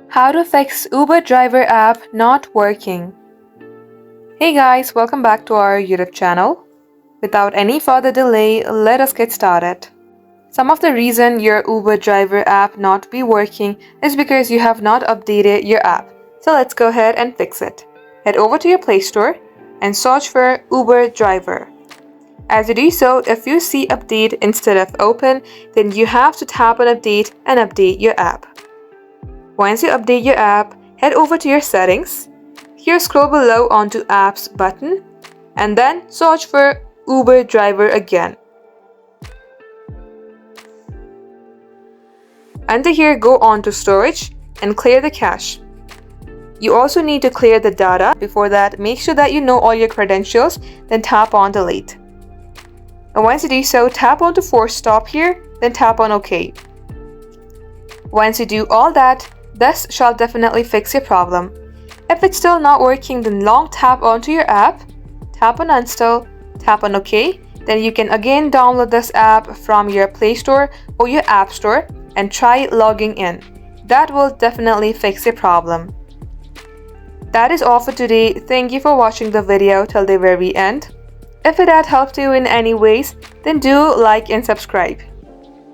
How to fix Uber driver app not working. Hey guys, welcome back to our YouTube channel. Without any further delay, let us get started. Some of the reason your Uber driver app not be working is because you have not updated your app. So let's go ahead and fix it. Head over to your Play Store and search for Uber driver. As you do so, if you see update instead of open, then you have to tap on update and update your app. Once you update your app, head over to your settings. Here scroll below onto apps button and then search for Uber driver again. Under here go on to storage and clear the cache. You also need to clear the data. Before that, make sure that you know all your credentials, then tap on delete. And once you do so, tap on to force stop here, then tap on OK. Once you do all that, this shall definitely fix your problem. If it's still not working, then long tap onto your app, tap on uninstall, tap on OK. Then you can again download this app from your Play Store or your App Store and try logging in. That will definitely fix your problem. That is all for today. Thank you for watching the video till the very end. If it had helped you in any ways, then do like and subscribe.